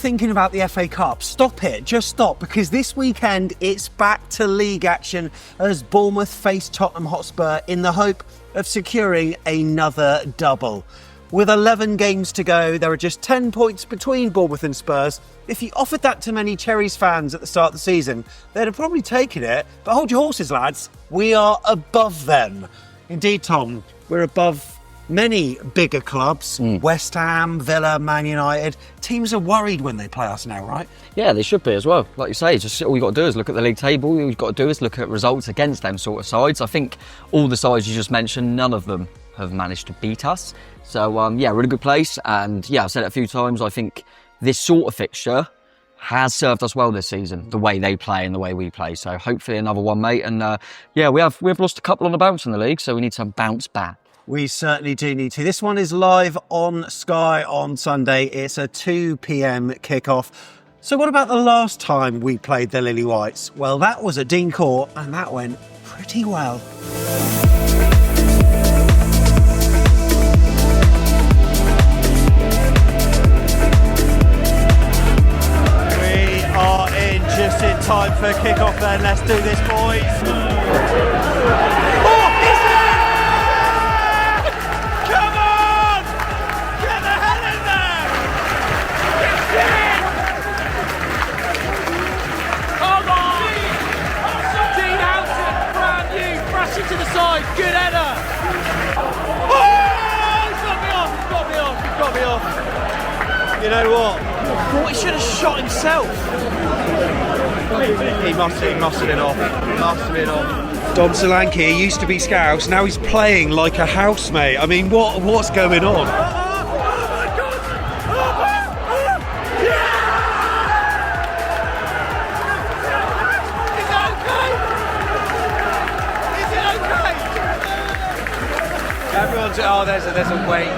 thinking about the FA Cup, stop it, just stop, because this weekend it's back to league action as Bournemouth face Tottenham Hotspur in the hope of securing another double. With 11 games to go, there are just 10 points between Bournemouth and Spurs. If you offered that to many Cherries fans at the start of the season, they'd have probably taken it. But hold your horses, lads. We are above them. Indeed, Tom, we're above many bigger clubs. West Ham, Villa, Man United. Teams are worried when they play us now, right? Yeah, they should be as well. Like you say, just all you've got to do is look at the league table. All you've got to do is look at results against them sort of sides. I think all the sides you just mentioned, none of them have managed to beat us. So, yeah, we're in a good place. And, yeah, I've said it a few times, I think this sort of fixture has served us well this season, the way they play and the way we play. So, hopefully another one, mate. And, yeah, we've lost a couple on the bounce in the league, so we need to bounce back. We certainly do need to. This one is live on Sky on Sunday. It's a 2 p.m. kickoff. So what about the last time we played the Lily Whites? Well, that was at Dean Court, and that went pretty well. We are in just in time for kickoff then. Let's do this, boys. To the side, good header. Oh, he's got me off. You know what? I thought he should have shot himself. He must have been off. Dom Solanke used to be Scouse, now he's playing like a housemate. I mean, what's going on? Everyone's there's a wait.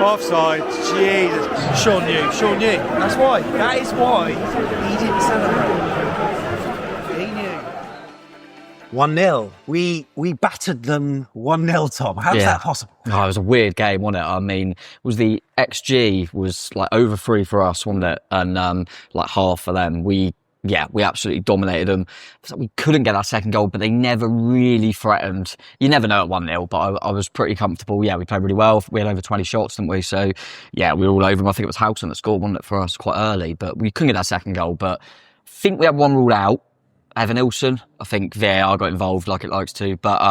Offside. Jesus. Sean knew. That's why. That is why he didn't celebrate. He knew. 1-0. We battered them 1-0, Tom. How's that possible? Oh, it was a weird game, wasn't it? I mean, the XG was like over 3 for us, wasn't it? And like half for them. We absolutely dominated them. We couldn't get our second goal, but they never really threatened. You never know at 1-0, but I was pretty comfortable. Yeah, we played really well. We had over 20 shots, didn't we? So, yeah, we were all over them. I think it was Houghton that scored, wasn't it, for us quite early, but we couldn't get that second goal. But I think we had one ruled out. Evan Ilson, I think VAR got involved like it likes to. But,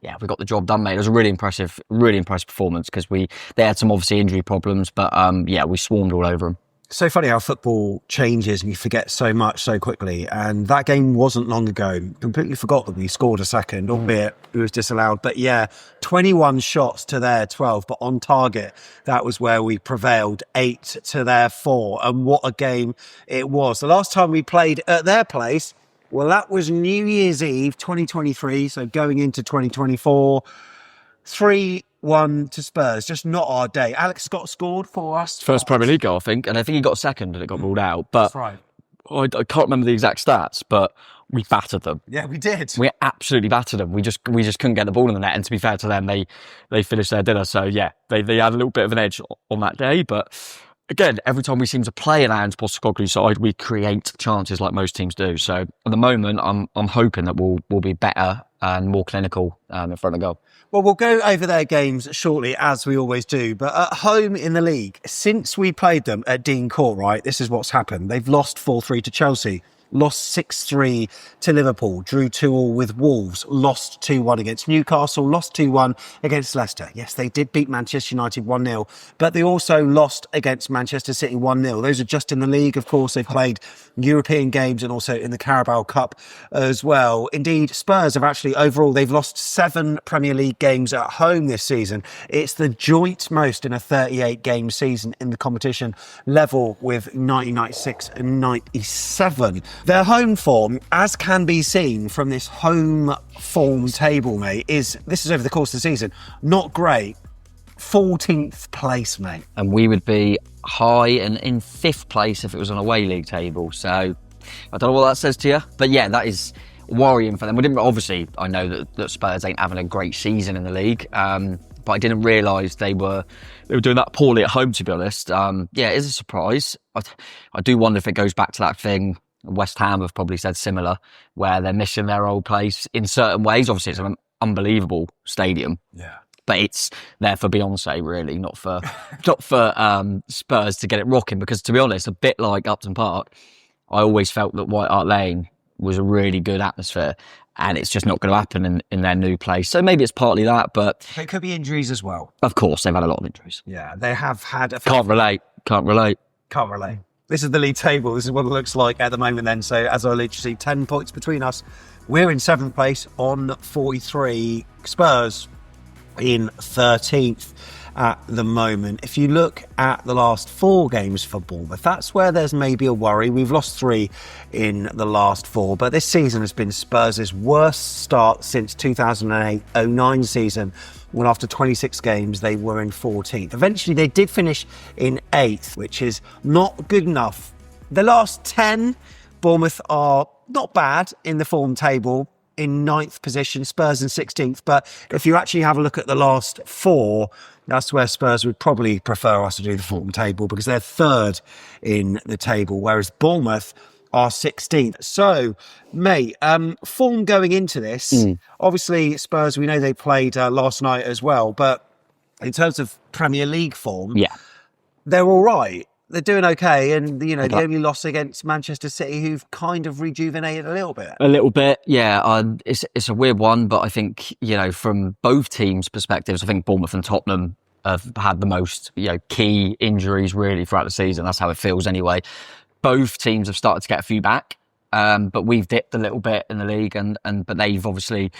yeah, we got the job done, mate. It was a really impressive performance because they had some obviously injury problems, but, yeah, we swarmed all over them. So funny how football changes and you forget so much so quickly. And that game wasn't long ago. Completely forgot that we scored a second, albeit it was disallowed. But yeah, 21 shots to their 12, but on target, that was where we prevailed, 8 to their 4. And what a game it was. The last time we played at their place, well, that was New Year's Eve 2023. So going into 2024, 3-1 to Spurs, just not our day. Alex Scott scored for us. First Premier League goal, I think, and I think he got a second and it got ruled out. But that's right. I can't remember the exact stats, but we battered them. Yeah, we did. We absolutely battered them. We just couldn't get the ball in the net. And to be fair to them, they finished their dinner. So yeah, they had a little bit of an edge on that day. But again, every time we seem to play an Ange Postecoglou side, we create chances like most teams do. So at the moment, I'm hoping that we'll be better and more clinical in front of goal. Well, we'll go over their games shortly, as we always do. But at home in the league, since we played them at Dean Court, right, this is what's happened. They've lost 4-3 to Chelsea, lost 6-3 to Liverpool, drew 2-2 with Wolves, lost 2-1 against Newcastle, lost 2-1 against Leicester. Yes, they did beat Manchester United 1-0, but they also lost against Manchester City 1-0. Those are just in the league, of course. They've played European games and also in the Carabao Cup as well. Indeed, Spurs have actually, overall, they've lost 7 Premier League games at home this season. It's the joint most in a 38-game season in the competition, level with 1996 and 97. Their home form, as can be seen from this home form table, mate, this is over the course of the season, not great. 14th place, mate. And we would be high and in 5th place if it was on a away league table. So I don't know what that says to you, but yeah, that is worrying for them. Obviously, I know that Spurs ain't having a great season in the league, but but I didn't realise they were doing that poorly at home, to be honest. Yeah, it is a surprise. I do wonder if it goes back to that thing West Ham have probably said similar, where they're missing their old place in certain ways. Obviously, it's an unbelievable stadium. Yeah. But it's there for Beyonce, really, not for Spurs to get it rocking. Because to be honest, a bit like Upton Park, I always felt that White Hart Lane was a really good atmosphere, and it's just not going to happen in their new place. So maybe it's partly that, but It could be injuries as well. of course they've had a lot of injuries. Yeah, they have had a Can't relate. Can't relate. This is the league table. This is what it looks like at the moment then. So as I literally 10 points between us. We're in 7th place on 43. Spurs in 13th at the moment. If you look at the last 4 games for Bournemouth, that's where there's maybe a worry. We've lost 3 in the last 4, but this season has been Spurs' worst start since 2008-09 season, when after 26 games they were in 14th. Eventually they did finish in 8th, which is not good enough. The last 10, Bournemouth are not bad in the form table, in 9th position, Spurs in 16th. But if you actually have a look at the last 4, that's where Spurs would probably prefer us to do the form table, because they're 3rd in the table, whereas Bournemouth are 16th. So, mate, form going into this, obviously Spurs, we know they played last night as well, but in terms of Premier League form, they're all right. They're doing okay, and the only loss against Manchester City, who've kind of rejuvenated a little bit. A little bit, yeah. It's a weird one, but I think from both teams' perspectives, I think Bournemouth and Tottenham have had the most key injuries really throughout the season. That's how it feels anyway. Both teams have started to get a few back, but we've dipped a little bit in the league, but they've obviously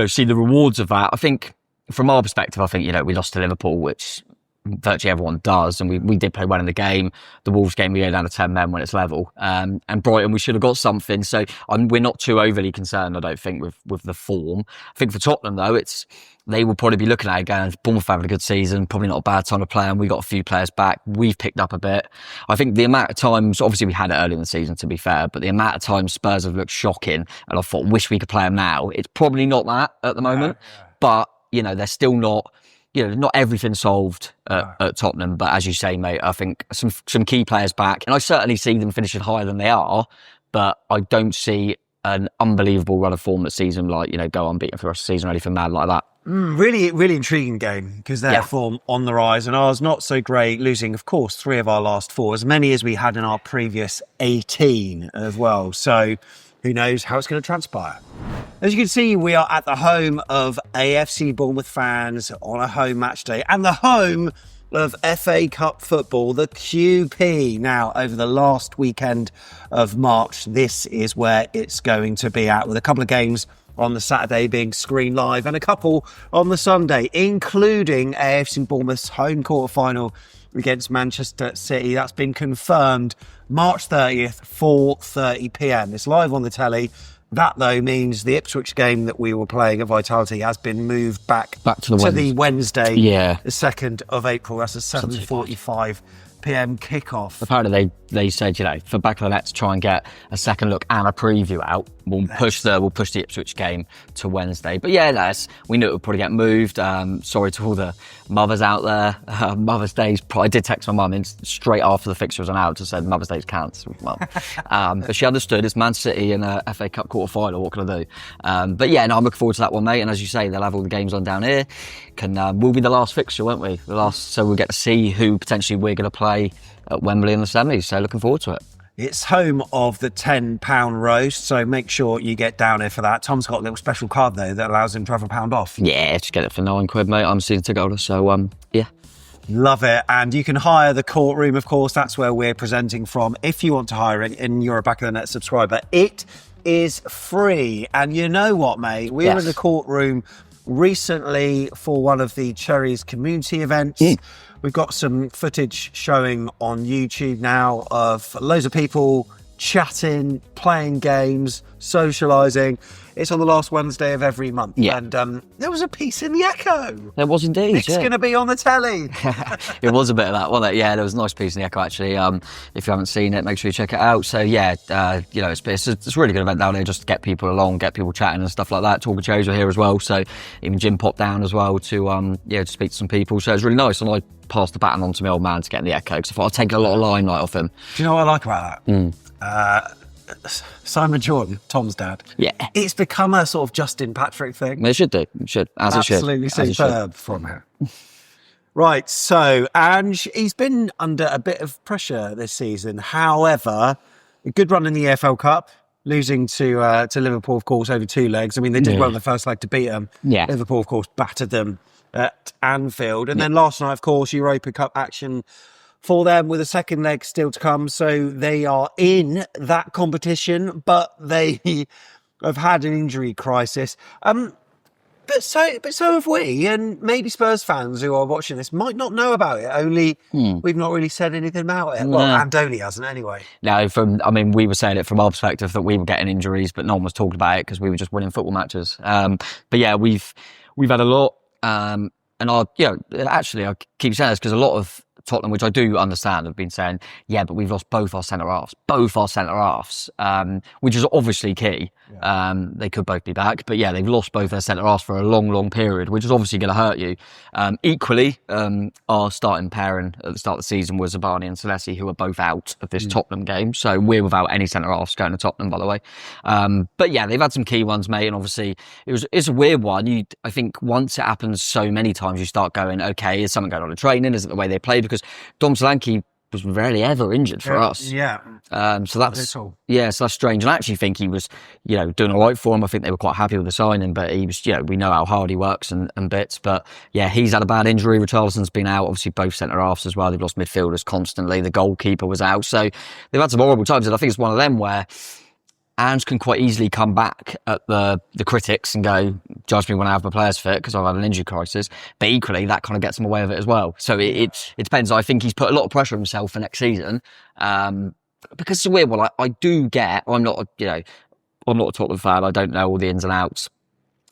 seen the rewards of that. I think from our perspective, I think we lost to Liverpool, which virtually everyone does, and we did play well in the game. The Wolves game, we go down to 10 men when it's level, and Brighton, we should have got something. So we're not too overly concerned, I don't think, with the form. I think for Tottenham though, they will probably be looking at it going, Bournemouth having a good season, probably not a bad time to play, and we got a few players back. We've picked up a bit. I think the amount of times, obviously we had it early in the season to be fair, but the amount of times Spurs have looked shocking, and I thought, wish we could play them now. It's probably not that at the moment, but they're still not. Not everything solved at Tottenham, but as you say, mate, I think some key players back, and I certainly see them finishing higher than they are, but I don't see an unbelievable run of form that sees them go unbeaten for the rest of the season or anything mad like that. Really, really intriguing game, because their form on the rise, and ours not so great, losing, of course, 3 of our last 4, as many as we had in our previous 18 as well. So who knows how it's going to transpire. As you can see, we are at the home of AFC Bournemouth fans on a home match day, and the home of FA Cup football, the QP. Now, over the last weekend of March, this is where it's going to be at, with a couple of games on the Saturday being screened live and a couple on the Sunday, including AFC Bournemouth's home quarter-final against Manchester City. That's been confirmed March 30th, 4:30 p.m. It's live on the telly. That, though, means the Ipswich game that we were playing at Vitality has been moved back to the Wednesday, the 2nd of April. That's a 7:45 p.m. kickoff. Apparently they said, for Back of the Net to try and get a second look and a preview out, we'll push the Ipswich game to Wednesday. But yeah, we knew it would probably get moved. Sorry to all the mothers out there. Mother's Day's, I did text my mum in straight after the fixture was announced and said Mother's Day's counts. Well, but she understood. It's Man City in a FA Cup quarter final. What can I do? But yeah, no, I'm looking forward to that one, mate. And as you say, they'll have all the games on down here. We'll be the last fixture, won't we? So we'll get to see who potentially we're going to play at Wembley in the semis. So looking forward to it. It's home of the £10 roast, so make sure you get down here for that. Tom's got a little special card, though, that allows him to have £1 off. Yeah, just get it for £9, mate. I'm a season ticket holder, so yeah. Love it. And you can hire the courtroom, of course. That's where we're presenting from. If you want to hire it and you're a Back of the Net subscriber, it is free. And you know what, mate? We were in the courtroom recently for one of the Cherries community events. We've got some footage showing on YouTube now of loads of people chatting, playing games, socialising. It's on the last Wednesday of every month. Yeah. And there was a piece in the Echo. There was indeed. It's going to be on the telly. It was a bit of that, wasn't it? Yeah, there was a nice piece in the Echo, actually. If you haven't seen it, make sure you check it out. So, yeah, it's a really good event down there, just to get people along, get people chatting and stuff like that. Talking Cherries were here as well. So, even Jim popped down as well to speak to some people. So, it was really nice. And I passed the baton on to my old man to get in the Echo, because I thought I'd take a lot of limelight off him. Do you know what I like about that? Simon Jordan, Tom's dad. Yeah. It's become a sort of Justin Patrick thing. It should do. It should. As it should. Absolutely superb from her. Right, so Ange, he's been under a bit of pressure this season. However, a good run in the EFL Cup, losing to Liverpool, of course, over 2 legs. I mean, they did well in the first leg to beat them. Yeah. Liverpool, of course, battered them at Anfield. And then last night, of course, Europa Cup action for them, with a second leg still to come. So they are in that competition, but they have had an injury crisis. But so have we, and maybe Spurs fans who are watching this might not know about it, only we've not really said anything about it. Well, Andoni hasn't anyway. No, we were saying it from our perspective that we were getting injuries, but no one was talking about it because we were just winning football matches. But yeah, we've had a lot, and actually I keep saying this because a lot of Tottenham, which I do understand, have been saying, yeah, but we've lost both our centre-halves, which is obviously key. Yeah. They could both be back, but yeah, they've lost both their centre-halves for a long, long period, which is obviously going to hurt you. Equally, our starting pairing at the start of the season was Andoni and Celesi, who are both out of this Tottenham game, so we're without any centre-halves going to Tottenham, by the way. But yeah, they've had some key ones, mate, and obviously it's a weird one. I think once it happens so many times, you start going, okay, is something going on in training? Is it the way they play? Because Dom Solanke was rarely ever injured for us. Yeah. So that's strange. And I actually think he was, doing all right for him. I think they were quite happy with the signing, but he was, we know how hard he works and bits. But yeah, he's had a bad injury. Richarlison's been out. Obviously, both centre halves as well. They've lost midfielders constantly. The goalkeeper was out. So they've had some horrible times. And I think it's one of them where Ange can quite easily come back at the critics and go, judge me when I have my players fit because I've had an injury crisis. But equally, that kind of gets him away with it as well. So it depends. I think he's put a lot of pressure on himself for next season. Because it's a weird one. I do get, I'm not a Tottenham fan. I don't know all the ins and outs.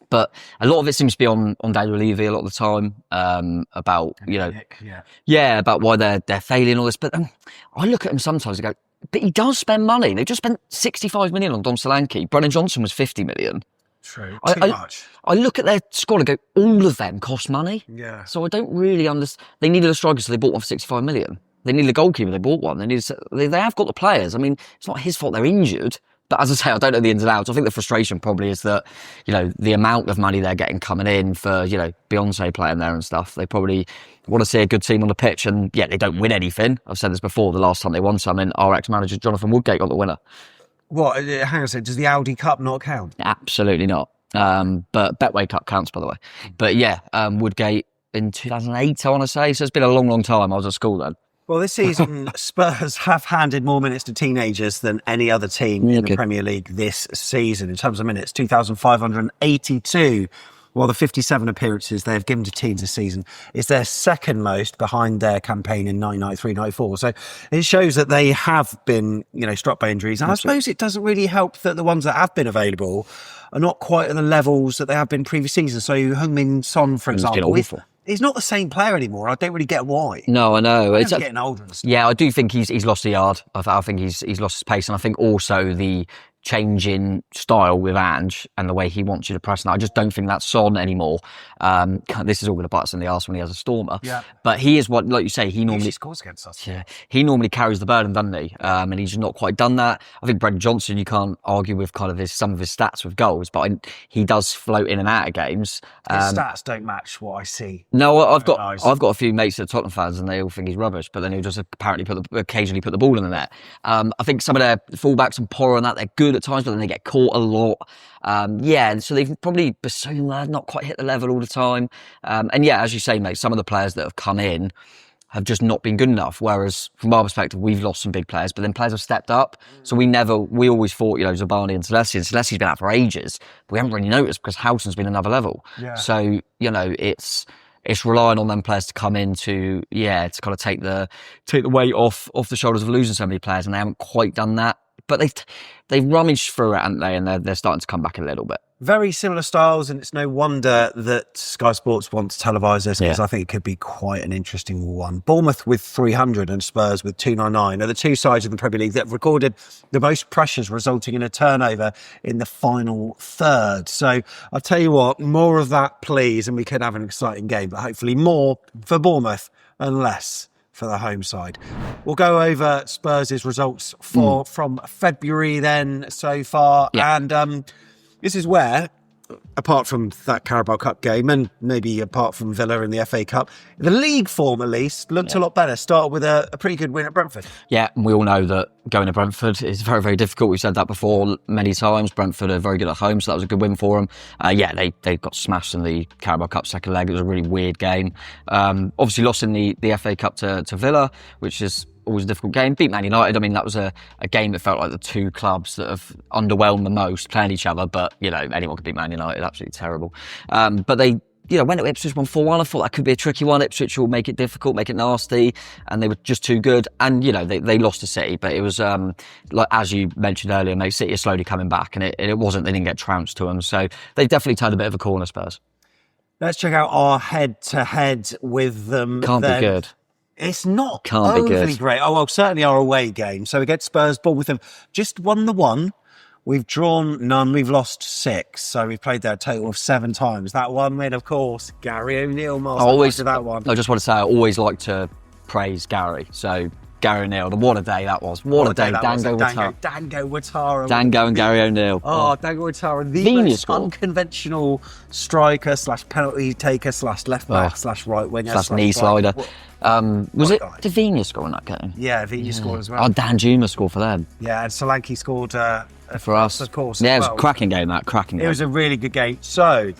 But a lot of it seems to be on Daniel Levy a lot of the time, about, about why they're failing all this. But I look at him sometimes and go, but he does spend money. They just spent 65 million on Dom Solanke. Brennan Johnson was 50 million. True. Too much. I look at their squad and go, all of them cost money. Yeah. So I don't really understand. They needed a striker, so they bought one for 65 million. They needed a goalkeeper, they bought one. They have got the players. I mean, it's not his fault they're injured. But as I say, I don't know the ins and outs. I think the frustration probably is that, the amount of money they're getting coming in for, Beyonce playing there and stuff. They probably want to see a good team on the pitch, and yeah, they don't win anything. I've said this before. The last time they won something, our ex-manager Jonathan Woodgate got the winner. What? Hang on a second. Does the Audi Cup not count? Absolutely not. But Betway Cup counts, by the way. But yeah, Woodgate in 2008, I want to say. So it's been a long, long time. I was at school then. Well, this season, Spurs have handed more minutes to teenagers than any other team in the Premier League this season. In terms of minutes, 2,582. While the 57 appearances they have given to teens this season is their second most behind their campaign in 1993-94. So it shows that they have been, struck by injuries. And I suppose it doesn't really help that the ones that have been available are not quite at the levels that they have been previous seasons. So Heung-min Son, for example, he's not the same player anymore. I don't really get why. No, I know. He's getting older and stuff. Yeah, I do think he's lost the yard. I think he's lost his pace, and I think also the change in style with Ange and the way he wants you to press now. I just don't think that's Son anymore. This is all going to bite us in the arse when he has a stormer. Yeah. But he is what, like you say, he normally scores against us. Yeah, he normally carries the burden, doesn't he? And he's not quite done that. I think Brendan Johnson, you can't argue with kind of some of his stats with goals, but he does float in and out of games. His stats don't match what I see. No, I've got a few mates that are Tottenham fans, and they all think he's rubbish. But then he'll just apparently occasionally put the ball in the net. I think some of their fullbacks and Porro and that, they're good at times, but then they get caught a lot. So they've probably Basuma not quite hit the level all the time. And yeah, as you say, mate, some of the players that have come in have just not been good enough. Whereas from our perspective, we've lost some big players, but then players have stepped up. So we always thought, Zabani and Celesi. And Celesi's been out for ages, but we haven't really noticed because Houghton's been another level. Yeah. So, it's relying on them players to come in to kind of take the weight off the shoulders of losing so many players, and they haven't quite done that. but they've rummaged through it, haven't they? And they're starting to come back a little bit. Very similar styles, and it's no wonder that Sky Sports want to televise this, because I think it could be quite an interesting one. Bournemouth with 300 and Spurs with 299 are the two sides of the Premier League that have recorded the most pressures, resulting in a turnover in the final third. So I'll tell you what, more of that please, and we could have an exciting game, but hopefully more for Bournemouth and less for the home side. We'll go over Spurs' results from February then so far, and this is where, apart from that Carabao Cup game and maybe apart from Villa in the FA Cup, the league form at least looked a lot better. Started with a pretty good win at Brentford. Yeah, and we all know that going to Brentford is very, very difficult. We've said that before many times. Brentford are very good at home, so that was a good win for them. They got smashed in the Carabao Cup second leg. It was a really weird game. Obviously lost in the FA Cup to Villa, which is always a difficult game. Beat Man United. I mean, that was a game that felt like the two clubs that have underwhelmed the most playing each other, but, anyone could beat Man United. Absolutely terrible. But they, went to Ipswich, won 4-1. I thought that could be a tricky one. Ipswich will make it difficult, make it nasty, and they were just too good. And, they lost to City, but it was, like as you mentioned earlier, mate, City are slowly coming back, and it wasn't, they didn't get trounced to them. So they've definitely turned a bit of a corner, Spurs. Let's check out our head-to-head with them. Can't be good. It's not Can't overly great. Oh, well, certainly our away game. So we get Spurs, Bournemouth, them. Just won the one. We've drawn none. We've lost 6. So we've played there a total of 7 times. That one win, of course, Gary O'Neill. That one. I just want to say I always like to praise Gary. So Gary O'Neill, what a day that was. What a day. Dango Ouattara. Dango and Gary O'Neill. Oh, Dango Ouattara, the most unconventional striker / penalty taker / left back / right winger / knee slider. Did Vina score in that game? Yeah, Vina scored as well. Oh, Dan Juma scored for them. Yeah, and Solanke scored for us, of course. Yeah, it was a cracking game. It was a really good game. So,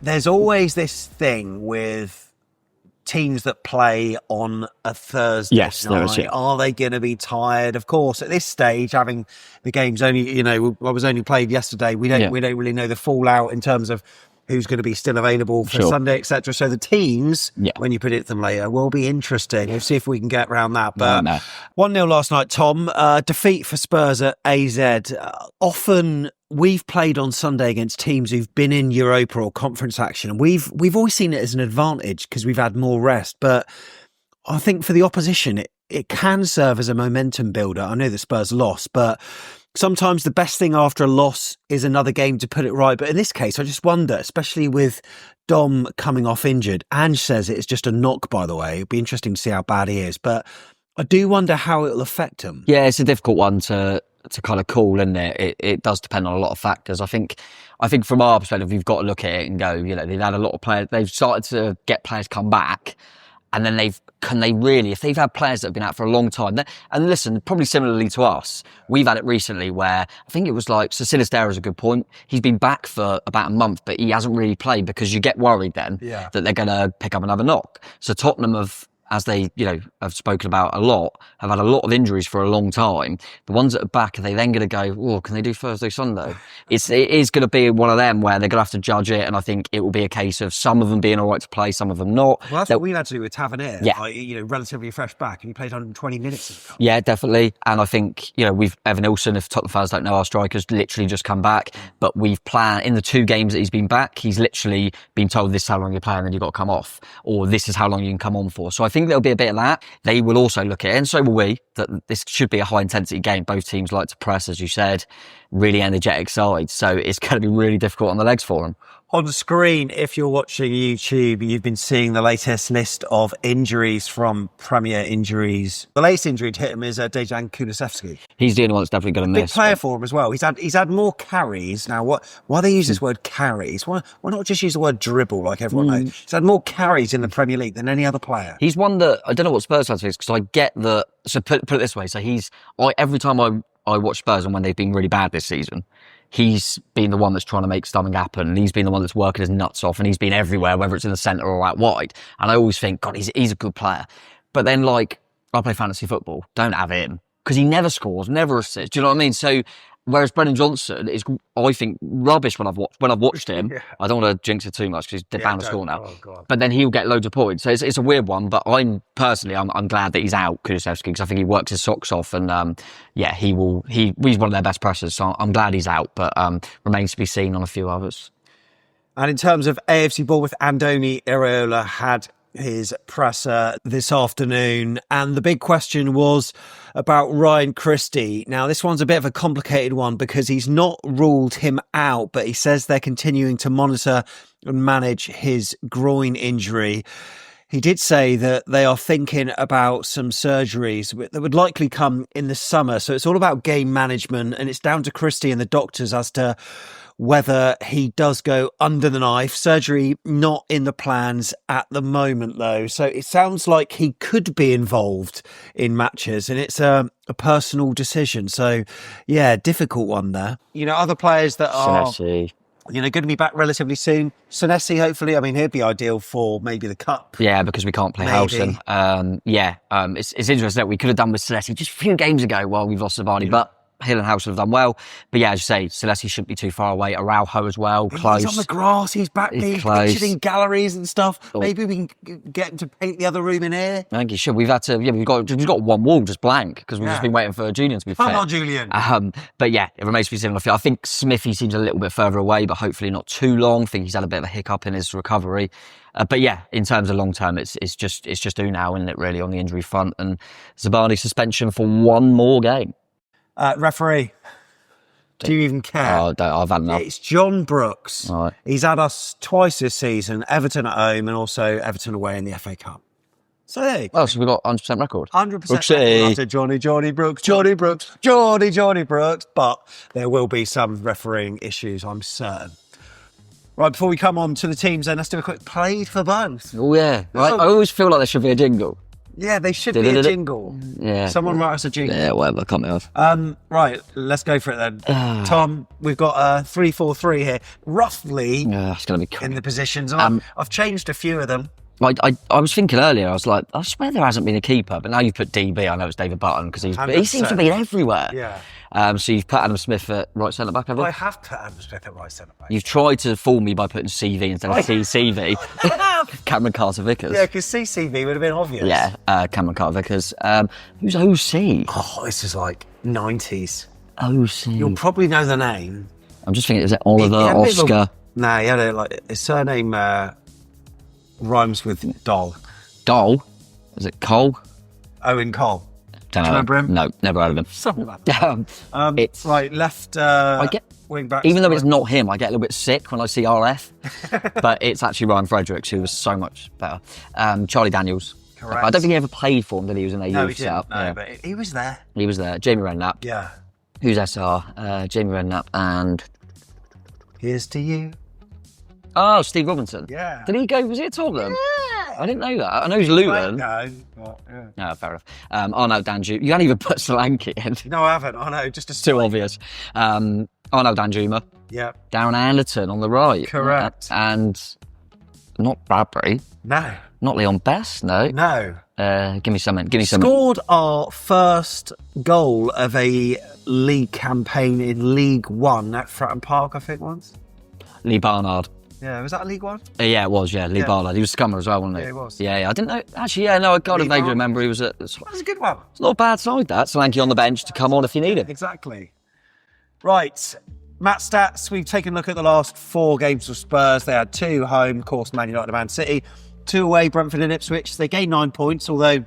there's always this thing with teams that play on a Thursday night. Are they going to be tired? Of course, at this stage, having the games only, was only played yesterday, we don't really know the fallout in terms of who's going to be still available for Sunday, etc. So the teams, when you predict them later, will be interesting. We'll see if we can get around that. But 1-0 last night, Tom. Defeat for Spurs at AZ. Often we've played on Sunday against teams who've been in Europa or conference action, and we've always seen it as an advantage because we've had more rest. But I think for the opposition, it can serve as a momentum builder. I know the Spurs lost, but sometimes the best thing after a loss is another game to put it right. But in this case, I just wonder, especially with Dom coming off injured. Ange says it's just a knock, by the way. It'd be interesting to see how bad he is. But I do wonder how it'll affect him. Yeah, it's a difficult one to kind of call, isn't it? It does depend on a lot of factors. I think from our perspective, you've got to look at it and go, they've had a lot of players. They've started to get players come back. And then if they've had players that have been out for a long time, and listen, probably similarly to us, we've had it recently where I think it was like, so Sinisterra is a good point. He's been back for about a month, but he hasn't really played because you get worried then that they're going to pick up another knock. So Tottenham as they, have spoken about a lot, have had a lot of injuries for a long time. The ones that are back, are they then going to go, can they do Thursday, Sunday? It is going to be one of them where they're going to have to judge it, and I think it will be a case of some of them being all right to play, some of them not. Well, that's what we've had to do with Tavernier. Yeah. Relatively fresh back, and he played 120 minutes in the cup. Yeah, definitely. And I think, we've Evan Ilson, if Tottenham fans don't know, our striker's literally just come back, but we've planned, in the 2 games that he's been back, he's literally been told this is how long you're playing, and then you've got to come off, or this is how long you can come on for. So I think there'll be a bit of that. They will also look at it, and so will we, that this should be a high intensity game. Both teams like to press, as you said, really energetic side. So it's going to be really difficult on the legs for them. On the screen, if you're watching YouTube, you've been seeing the latest list of injuries from Premier Injuries. The latest injury to hit him is Dejan Kulusevski. He's the only one that's definitely going to miss. Big player for him as well. He's had more carries. Now, why they use this word carries? Why not just use the word dribble like everyone knows? He's had more carries in the Premier League than any other player. He's one that, I don't know what Spurs fans think, because I get that, so put it this way, so every time I watch Spurs and when they've been really bad this season, he's been the one that's trying to make something happen, and he's been the one that's working his nuts off, and he's been everywhere, whether it's in the centre or out wide. And I always think, God, he's a good player. But then, I play fantasy football, don't have him, because he never scores, never assists. Do you know what I mean? So Whereas Brennan Johnson is, I think, rubbish when I've watched him. Yeah. I don't want to jinx it too much because he's bound to score now. Oh, God. But then he'll get loads of points. So it's a weird one. But I'm glad that he's out, Kulusevski, because I think he works his socks off. And he's one of their best pressers. So I'm glad he's out. But remains to be seen on a few others. And in terms of AFC Bournemouth, Andoni Iraola had his presser this afternoon, and the big question was about Ryan Christie. Now, this one's a bit of a complicated one because he's not ruled him out, but he says they're continuing to monitor and manage his groin injury. He did say that they are thinking about some surgeries that would likely come in the summer. So it's all about game management, and it's down to Christie and the doctors as to whether he does go under the knife. Surgery not in the plans at the moment, though. So it sounds like he could be involved in matches, and it's a personal decision. So, yeah, difficult one there. Other players that are... Senesi. going to be back relatively soon. Senesi, hopefully. I mean, he'd be ideal for maybe the Cup. Yeah, because we can't play Howson. It's interesting that we could have done with Senesi just a few games ago while we've lost Savani, but Hill and House have done well. But yeah, as you say, Celeste shouldn't be too far away. Araujo as well, close. He's on the grass, he's back there, pictured in galleries and stuff. Oh. Maybe we can get him to paint the other room in here. I think he should. We've got one wall just blank because we've just been waiting for Julian to be fit. Come on, Julian. But yeah, it remains to be seen on the field. I think Smithy seems a little bit further away, but hopefully not too long. I think he's had a bit of a hiccup in his recovery. But yeah, in terms of long term, it's just now, isn't it, really, on the injury front? And Zabani suspension for one more game. Referee. Do you even care? Oh, I've had enough. It's John Brooks. Right. He's had us twice this season, Everton at home and also Everton away in the FA Cup. So there you go. Oh, so we've got 100% record. 100% after Johnny Brooks. But there will be some refereeing issues, I'm certain. Right, before we come on to the teams, then let's do a quick played for both. Oh, yeah. Right. I always feel like there should be a jingle. Yeah, they should be a jingle. Yeah. Someone write us a jingle. Yeah, whatever, cut me off. Right, let's go for it then. Tom, we've got a 3-4-3 here, roughly It's going to be quick. in the positions. I've changed a few of them. I was thinking earlier, I was like, I swear there hasn't been a keeper, but now you've put DB, I know it's David Button, because he seems to be everywhere. Yeah. So you've put Adam Smith at right centre-back, have you? I have put Adam Smith at right centre-back. You've tried to fool me by putting CV instead of CCV. Cameron Carter-Vickers. Yeah, because CCV would have been obvious. Yeah, Cameron Carter-Vickers. Who's OC? Oh, this is like 90s. OC. You'll probably know the name. I'm just thinking, is it Oliver, Oscar? No, he had his surname rhymes with Doll. Doll? Is it Cole? Owen Cole. Don't know. Do you remember him? No, never heard of him. Something like that. It's right, left wing back. Even though it's not him, I get a little bit sick when I see RF. But it's actually Ryan Fredericks, who was so much better. Charlie Daniels. Correct. I don't think he ever played for him, did he? He was in their youth setup. No, but he was there. He was there. Jamie Redknapp. Yeah. Who's SR? Jamie Redknapp and... Here's to you. Oh, Steve Robinson. Yeah. Did he go? Was he at Tottenham? Yeah. I didn't know that. I know he's Luton. No, but, yeah. No, fair enough. Arnaud Danjuma. You can't even put Solanke in. No, I haven't. I know, just a Too obvious. Arnaud Danjuma. Yeah. Darren Anderton on the right. Correct. And not Bradbury. No. Not Leon Best, no. No. Give me something. Scored our first goal of a league campaign in League One at Fratton Park, I think, once. Lee Barnard. Yeah, was that a League One? Yeah, it was, yeah. Lee Barnard. He was Scummer as well, wasn't he? Yeah, he was. Yeah, I didn't know. Actually, yeah, no, I kind of vaguely remember he was at... That was a good one. It's not a bad side, that. Solanke on the bench to come on if you need him. Exactly. Right. Match stats. We've taken a look at the last 4 games of Spurs. They had 2 home, of course, Man United and Man City. 2 away, Brentford and Ipswich. They gained 9 points, although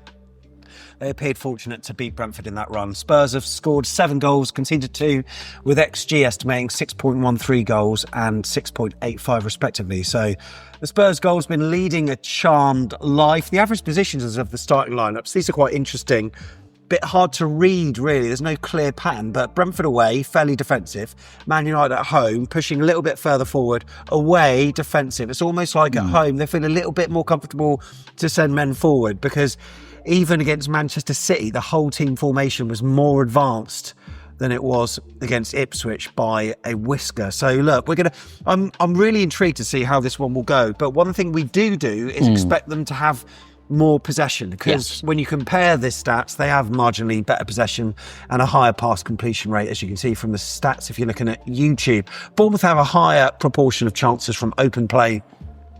they appeared fortunate to beat Brentford in that run. Spurs have scored 7 goals, conceded 2, with XG estimating 6.13 goals and 6.85 respectively. So the Spurs goals been leading a charmed life. The average positions of the starting lineups, these are quite interesting. Bit hard to read, really. There's no clear pattern, but Brentford away, fairly defensive. Man United at home, pushing a little bit further forward. Away, defensive. It's almost like at home, they feel a little bit more comfortable to send men forward, because even against Manchester City, the whole team formation was more advanced than it was against Ipswich by a whisker. So look, I'm really intrigued to see how this one will go. But one thing we do is expect them to have more possession, because when you compare the stats, they have marginally better possession and a higher pass completion rate, as you can see from the stats if you're looking at YouTube. Bournemouth have a higher proportion of chances from open play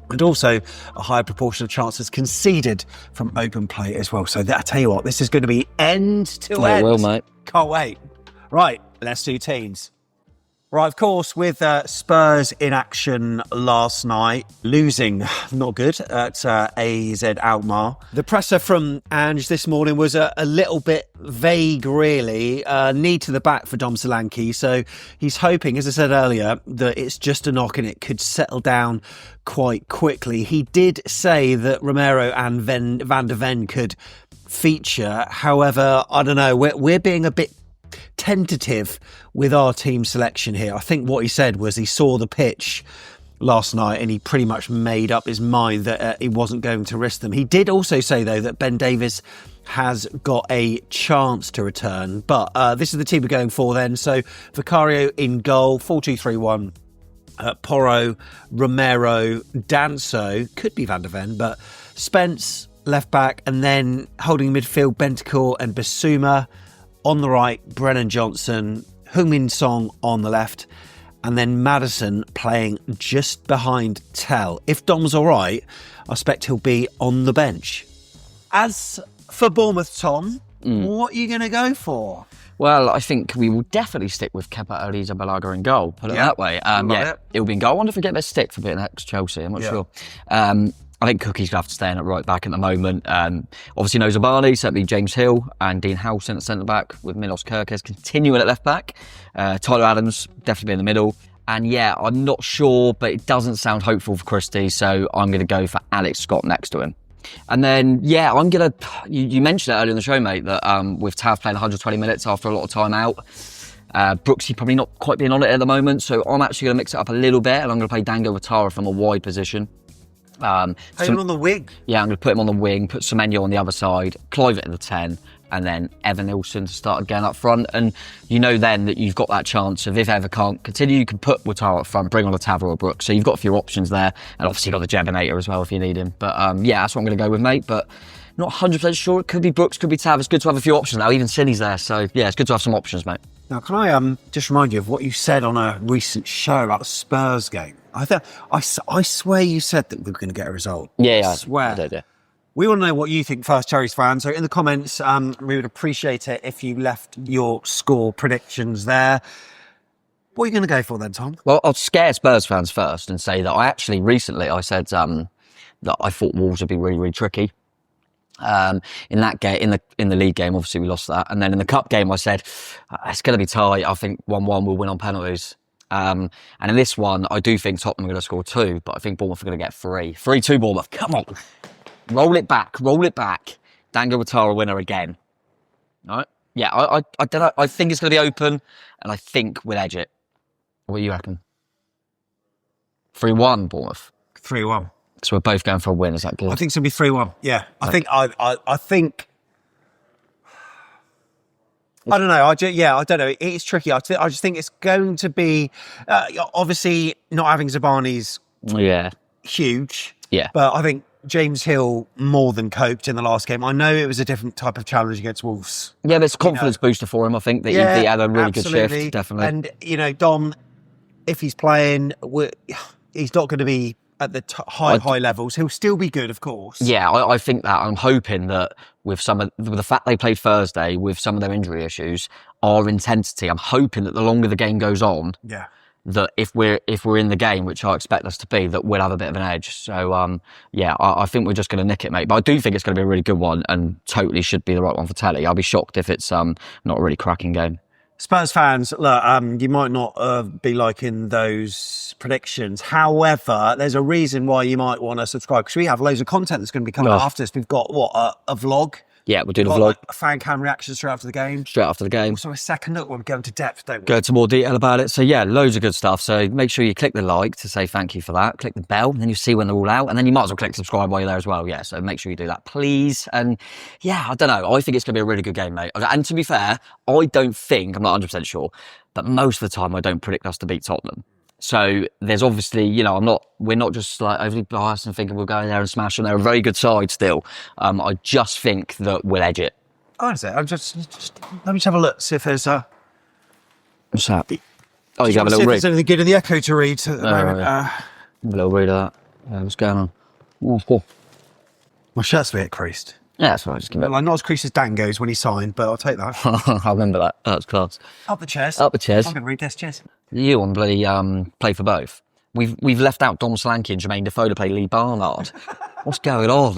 and also a higher proportion of chances conceded from open play as well. So I tell you what, this is going to be end to end. It will, mate. Can't wait. Right, let's do teams. Right, of course, with Spurs in action last night, losing, not good, at AZ Alkmaar. The presser from Ange this morning was a little bit vague, really. Knee to the back for Dom Solanke. So he's hoping, as I said earlier, that it's just a knock and it could settle down quite quickly. He did say that Romero and Van der Ven could feature. However, I don't know, we're being a bit tentative with our team selection here. I think what he said was he saw the pitch last night and he pretty much made up his mind that he wasn't going to risk them. He did also say, though, that Ben Davies has got a chance to return. But this is the team we're going for then. So Vicario in goal, 4-2-3-1. Porro, Romero, Danso, could be Van der Ven, but Spence left back, and then holding midfield, Bentancur and Basuma. On the right, Brennan Johnson, Heung-min Song on the left, and then Maddison playing just behind Tell. If Dom's all right, I expect he'll be on the bench. As for Bournemouth, Tom, what are you going to go for? Well, I think we will definitely stick with Kepa Arrizabalaga in goal, put it that way. It'll be in goal. I wonder if we get their stick for being ex-Chelsea, I'm not sure. I think Cookie's going to have to stay in at right back at the moment. Obviously, no Zabani, certainly James Hill and Dean Howson at centre back, with Milos Kerkez continuing at left back. Tyler Adams definitely be in the middle. And yeah, I'm not sure, but it doesn't sound hopeful for Christie, so I'm going to go for Alex Scott next to him. And then, yeah, I'm going to... You mentioned it earlier in the show, mate, that with Tav playing 120 minutes after a lot of time out, Brooksy probably not quite being on it at the moment, so I'm actually going to mix it up a little bit, and I'm going to play Dango Ouattara from a wide position. Put him on the wing. Yeah, I'm going to put him on the wing, put Semenyo on the other side, Clive at the 10, and then Evan Nilsson to start again up front. And you know then that you've got that chance of, if ever can't continue, you can put Ouattara up front, bring on a Tav or a Brooks. So you've got a few options there, and obviously you've got the Jebinator as well if you need him. But yeah, that's what I'm going to go with, mate. But not 100% sure. It could be Brooks, could be Tav. It's good to have a few options now. Even Sinny's there. So yeah, it's good to have some options, mate. Now, can I just remind you of what you said on a recent show about the Spurs game? I swear you said that we were going to get a result. Yeah, I swear. I did, yeah. We want to know what you think first, Cherries fans. So in the comments, we would appreciate it if you left your score predictions there. What are you going to go for then, Tom? Well, I'll scare Spurs fans first and say that I actually recently said that I thought Wolves would be really, really tricky. In that game, in the league game, obviously we lost that, and then in the cup game, I said it's going to be tight. I think 1-1 will win on penalties. And in this one, I do think Tottenham are going to score 2, but I think Bournemouth are going to get 3. 3-2 Bournemouth. Come on, roll it back. Dango Ouattara winner again. All right. Yeah, I don't know. I think it's going to be open, and I think we'll edge it. What do you reckon? 3-1 Bournemouth. 3-1. So we're both going for a win. Is that good? I think it's going to be 3-1. Yeah. I think I don't know. I don't know. It's tricky. I just think it's going to be obviously not having Zabani's huge. Yeah. But I think James Hill more than coped in the last game. I know it was a different type of challenge against Wolves. Yeah, there's a confidence booster for him. I think that he had a really good shift. Definitely. And Dom, if he's playing, he's not going to be at the high levels. He'll still be good, of course. Yeah, I think that. I'm hoping that with the fact they played Thursday, with some of their injury issues, our intensity, I'm hoping that the longer the game goes on, that if we're in the game, which I expect us to be, that we'll have a bit of an edge. So I think we're just going to nick it, mate. But I do think it's going to be a really good one, and totally should be the right one for Telly. I'll be shocked if it's not a really cracking game. Spurs fans, look, you might not be liking those predictions. However, there's a reason why you might want to subscribe, because we have loads of content that's going to be coming after this. We've got, a vlog? Yeah, we're doing a vlog. Fan cam reactions straight after the game. Straight after the game. So a second look when we go into depth, don't we? Go into more detail about it. So yeah, loads of good stuff. So make sure you click the like to say thank you for that. Click the bell, and then you see when they're all out. And then you might as well click subscribe while you're there as well. Yeah, so make sure you do that, please. And yeah, I don't know. I think it's going to be a really good game, mate. And to be fair, I don't think, I'm not 100% sure, but most of the time I don't predict us to beat Tottenham. So there's obviously, you know, we're not just like overly biased and thinking we'll go in there and smash them. They're a very good side still. I just think that we'll edge it. Oh, is it? I'm just let me just have a look, see if there's a. What's that? Oh, you Just have a wanna see little if read. there's anything good in the Echo to read at the moment. Have a little read of that. What's going on? Oh, cool. My shirt's a bit creased. Yeah, that's right. Just give it. Like, not as creased as Dango's when he signed, but I'll take that. I remember that. That's class. Up the chairs. Up the chairs. I'm going to read this, cheers. You on bloody play for both. We've left out Dom Solanke and Jermaine Defoe to play Lee Barnard. What's going on?